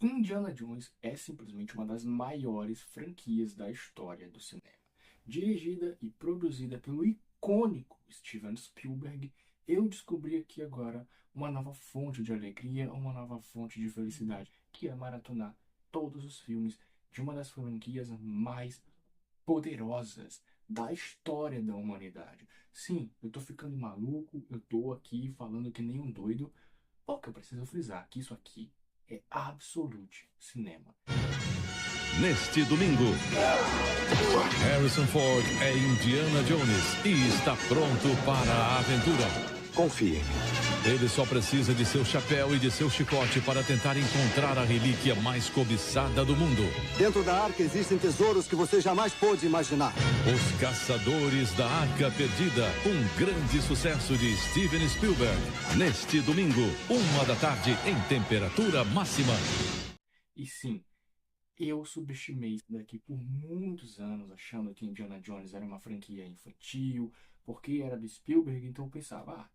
Indiana Jones é simplesmente uma das maiores franquias da história do cinema. Dirigida e produzida pelo icônico Steven Spielberg, eu descobri aqui agora uma nova fonte de alegria, uma nova fonte de felicidade, que é maratonar todos os filmes de uma das franquias mais poderosas da história da humanidade. Sim, eu tô ficando maluco, eu tô aqui falando que nem um doido, porque eu preciso frisar que isso aqui é Absolute Cinema. Neste domingo, Harrison Ford é Indiana Jones e está pronto para a aventura. Confie em mim. Ele só precisa de seu chapéu e de seu chicote para tentar encontrar a relíquia mais cobiçada do mundo. Dentro da arca existem tesouros que você jamais pôde imaginar. Os Caçadores da Arca Perdida, um grande sucesso de Steven Spielberg. Neste domingo, 1h em temperatura máxima. E sim, eu subestimei isso daqui por muitos anos, achando que Indiana Jones era uma franquia infantil, porque era do Spielberg, então eu pensava,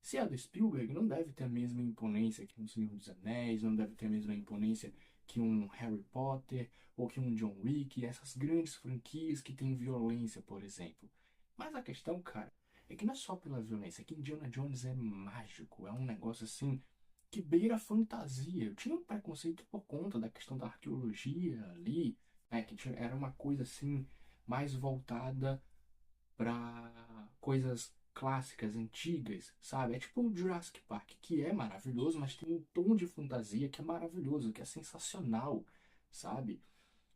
se é do Spielberg, não deve ter a mesma imponência que um Senhor dos Anéis, não deve ter a mesma imponência que um Harry Potter, ou que um John Wick, essas grandes franquias que têm violência, por exemplo. Mas a questão, cara, é que não é só pela violência, é que Indiana Jones é mágico, é um negócio assim que beira a fantasia. Eu tinha um preconceito por conta da questão da arqueologia ali, né, era uma coisa assim mais voltada para coisas clássicas, antigas, sabe? É tipo o Jurassic Park, que é maravilhoso, mas tem um tom de fantasia que é maravilhoso, que é sensacional, sabe?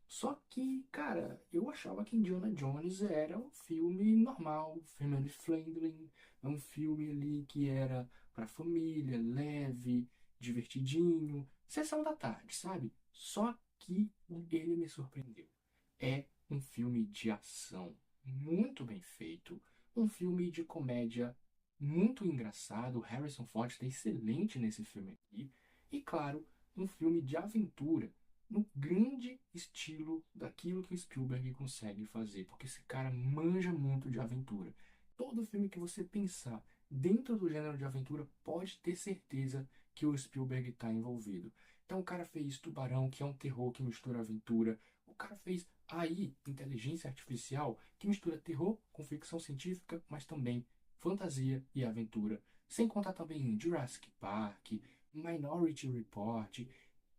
Só que, cara, eu achava que Indiana Jones era um filme normal, family friendly, um filme ali que era pra família, leve, divertidinho, sessão da tarde, sabe? Só que ele me surpreendeu. É um filme de ação muito bem feito, um filme de comédia muito engraçado. Harrison Ford está excelente nesse filme aqui, e claro, um filme de aventura no grande estilo daquilo que o Spielberg consegue fazer, porque esse cara manja muito de aventura. Todo filme que você pensar dentro do gênero de aventura, pode ter certeza que o Spielberg está envolvido. Então o cara fez Tubarão, que é um terror que mistura aventura. O cara fez AI, Inteligência Artificial, que mistura terror com ficção científica, mas também fantasia e aventura. Sem contar também Jurassic Park, Minority Report,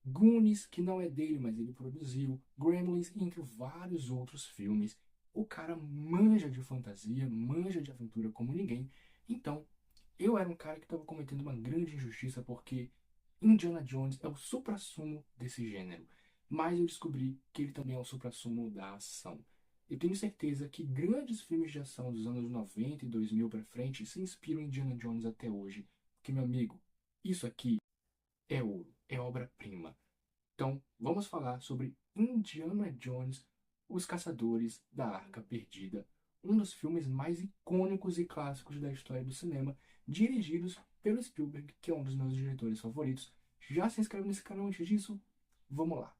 Goonies, que não é dele, mas ele produziu, Gremlins, entre vários outros filmes. O cara manja de fantasia, manja de aventura como ninguém. Então, eu era um cara que estava cometendo uma grande injustiça porque Indiana Jones é o suprassumo desse gênero. Mas eu descobri que ele também é o suprassumo da ação. Eu tenho certeza que grandes filmes de ação dos anos 90 e 2000 para frente se inspiram em Indiana Jones até hoje. Porque, meu amigo, isso aqui é ouro, é obra-prima. Então, vamos falar sobre Indiana Jones, Os Caçadores da Arca Perdida, um dos filmes mais icônicos e clássicos da história do cinema, dirigidos pelo Spielberg, que é um dos meus diretores favoritos. Já se inscreve nesse canal antes disso? Vamos lá!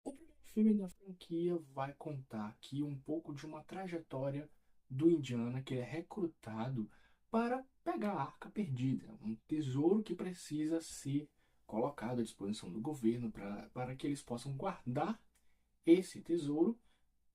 O primeiro filme da franquia vai contar aqui um pouco de uma trajetória do Indiana, que é recrutado para pegar a Arca Perdida, um tesouro que precisa ser colocado à disposição do governo para que eles possam guardar esse tesouro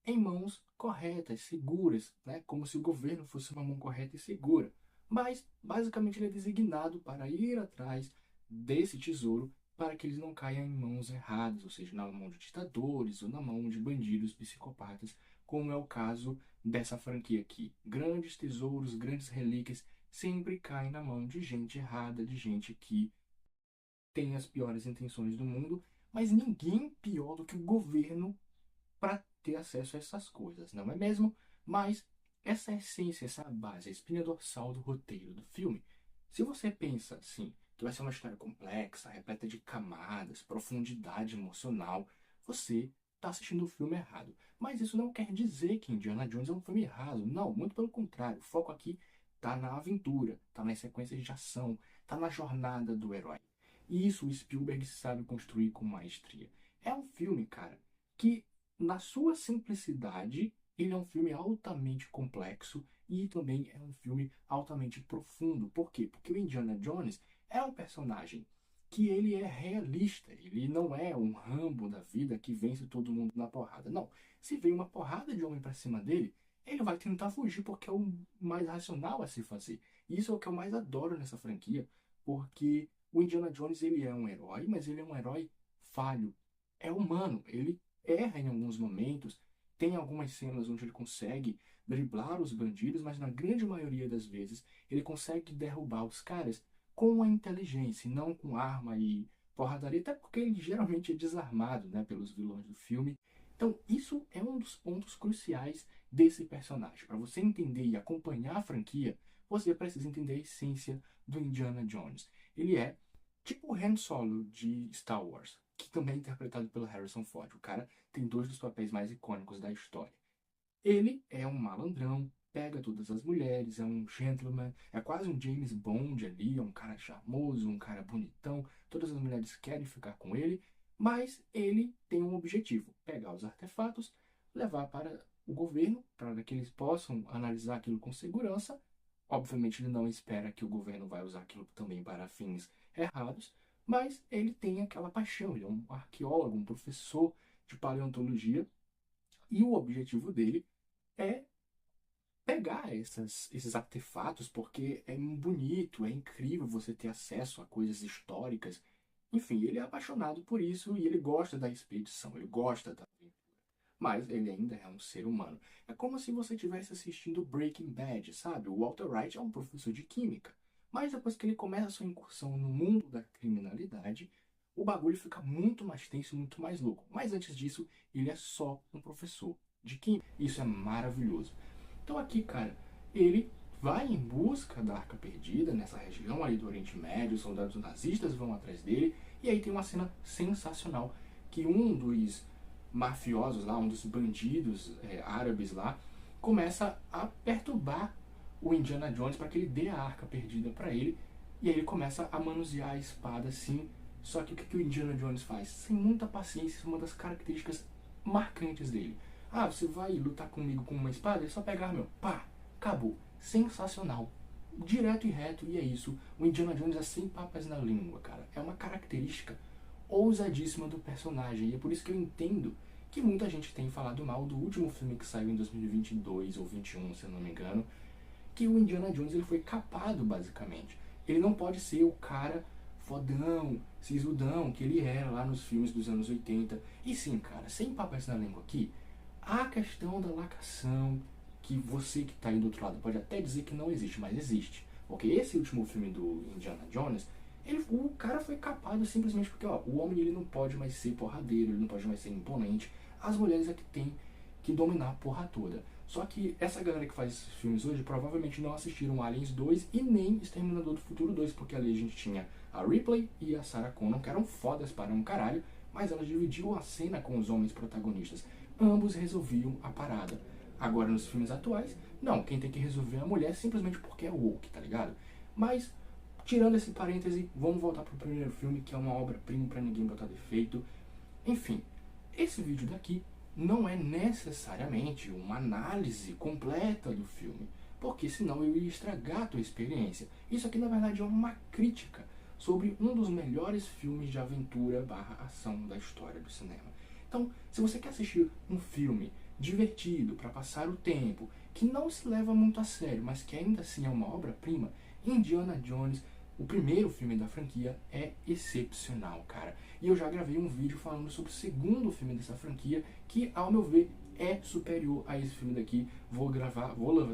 em mãos corretas, seguras, né? Como se o governo fosse uma mão correta e segura. Mas, basicamente, ele é designado para ir atrás desse tesouro para que eles não caiam em mãos erradas, ou seja, na mão de ditadores ou na mão de bandidos psicopatas, como é o caso dessa franquia aqui. Grandes tesouros, grandes relíquias sempre caem na mão de gente errada, de gente que tem as piores intenções do mundo, mas ninguém pior do que o governo para ter acesso a essas coisas, não é mesmo? Mas essa é a essência, essa é a base, a espinha dorsal do roteiro do filme. Se você pensa assim, que vai ser uma história complexa, repleta de camadas, profundidade emocional, você está assistindo o filme errado. Mas isso não quer dizer que Indiana Jones é um filme errado. Não, muito pelo contrário. O foco aqui está na aventura, está nas sequências de ação, está na jornada do herói. E isso o Spielberg sabe construir com maestria. É um filme, cara, que na sua simplicidade ele é um filme altamente complexo e também é um filme altamente profundo. Por quê? Porque o Indiana Jones é um personagem que ele é realista, ele não é um Rambo da vida que vence todo mundo na porrada. Não, se vem uma porrada de homem pra cima dele, ele vai tentar fugir porque é o mais racional a se fazer. E isso é o que eu mais adoro nessa franquia, porque o Indiana Jones ele é um herói, mas ele é um herói falho. É humano, ele erra em alguns momentos, tem algumas cenas onde ele consegue driblar os bandidos, mas na grande maioria das vezes ele consegue derrubar os caras com a inteligência, e não com arma e porradaria, até porque ele geralmente é desarmado, né, pelos vilões do filme. Então, isso é um dos pontos cruciais desse personagem. Para você entender e acompanhar a franquia, você precisa entender a essência do Indiana Jones. Ele é tipo o Han Solo de Star Wars, que também é interpretado pelo Harrison Ford. O cara tem dois dos papéis mais icônicos da história. Ele é um malandrão, pega todas as mulheres, é um gentleman, é quase um James Bond ali, é um cara charmoso, um cara bonitão, todas as mulheres querem ficar com ele, mas ele tem um objetivo: pegar os artefatos, levar para o governo, para que eles possam analisar aquilo com segurança. Obviamente ele não espera que o governo vai usar aquilo também para fins errados, mas ele tem aquela paixão, ele é um arqueólogo, um professor de paleontologia, e o objetivo dele é pegar esses artefatos, porque é bonito, é incrível você ter acesso a coisas históricas. Enfim, ele é apaixonado por isso e ele gosta da expedição, ele gosta da aventura. Mas ele ainda é um ser humano. É como se você estivesse assistindo Breaking Bad, sabe? O Walter White é um professor de química. Mas depois que ele começa a sua incursão no mundo da criminalidade, o bagulho fica muito mais tenso, muito mais louco. Mas antes disso, ele é só um professor de química. Isso é maravilhoso. Então aqui, cara, ele vai em busca da Arca Perdida, nessa região ali do Oriente Médio, os soldados nazistas vão atrás dele, e aí tem uma cena sensacional, que um dos mafiosos lá, um dos bandidos árabes lá, começa a perturbar o Indiana Jones para que ele dê a Arca Perdida para ele, e aí ele começa a manusear a espada assim. Só que o que o Indiana Jones faz? Sem muita paciência, uma das características marcantes dele. Ah, você vai lutar comigo com uma espada? É só pegar, meu. Pá, acabou. Sensacional. Direto e reto, e é isso. O Indiana Jones é sem papas na língua, cara. É uma característica ousadíssima do personagem. E é por isso que eu entendo que muita gente tem falado mal do último filme que saiu em 2022 ou 2021, se eu não me engano, que o Indiana Jones ele foi capado, basicamente. Ele não pode ser o cara fodão, sisudão, que ele era lá nos filmes dos anos 80. E sim, cara, sem papas na língua aqui, a questão da lacração, que você que está aí do outro lado pode até dizer que não existe, mas existe. Porque esse último filme do Indiana Jones, o cara foi capado simplesmente porque o homem ele não pode mais ser porradeiro, ele não pode mais ser imponente. As mulheres é que tem que dominar a porra toda. Só que essa galera que faz esses filmes hoje provavelmente não assistiram Aliens 2 e nem Exterminador do Futuro 2, porque ali a gente tinha a Ripley e a Sarah Connor, que eram fodas para um caralho, mas elas dividiam a cena com os homens protagonistas. Ambos resolviam a parada. Agora, nos filmes atuais, não, quem tem que resolver é a mulher simplesmente porque é woke, tá ligado? Mas, tirando esse parêntese, vamos voltar pro primeiro filme, que é uma obra-prima pra ninguém botar defeito. Enfim, esse vídeo daqui não é necessariamente uma análise completa do filme, porque senão eu ia estragar a tua experiência. Isso aqui, na verdade, é uma crítica sobre um dos melhores filmes de aventura / ação da história do cinema. Então, se você quer assistir um filme divertido para passar o tempo, que não se leva muito a sério, mas que ainda assim é uma obra-prima, Indiana Jones, o primeiro filme da franquia, é excepcional, cara. E eu já gravei um vídeo falando sobre o segundo filme dessa franquia, que, ao meu ver, é superior a esse filme daqui. Vou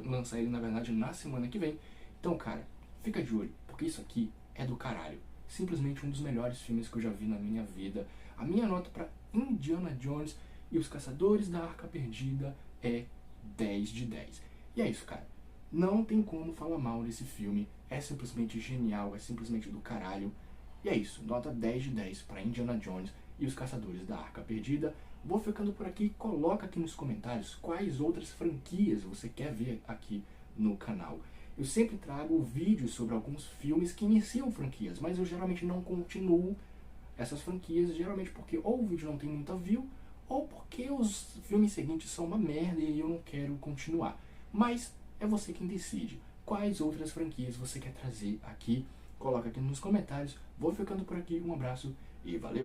lançar ele, na verdade, na semana que vem. Então, cara, fica de olho, porque isso aqui é do caralho. Simplesmente um dos melhores filmes que eu já vi na minha vida. A minha nota para Indiana Jones e os Caçadores da Arca Perdida é 10 de 10. E é isso, cara. Não tem como falar mal desse filme. É simplesmente genial, é simplesmente do caralho. E é isso, nota 10 de 10 para Indiana Jones e os Caçadores da Arca Perdida. Vou ficando por aqui. Coloca aqui nos comentários quais outras franquias você quer ver aqui no canal. Eu sempre trago vídeos sobre alguns filmes que iniciam franquias, mas eu geralmente não continuo essas franquias, geralmente porque ou o vídeo não tem muita view, ou porque os filmes seguintes são uma merda e eu não quero continuar. Mas é você quem decide quais outras franquias você quer trazer aqui. Coloca aqui nos comentários. Vou ficando por aqui, um abraço e valeu!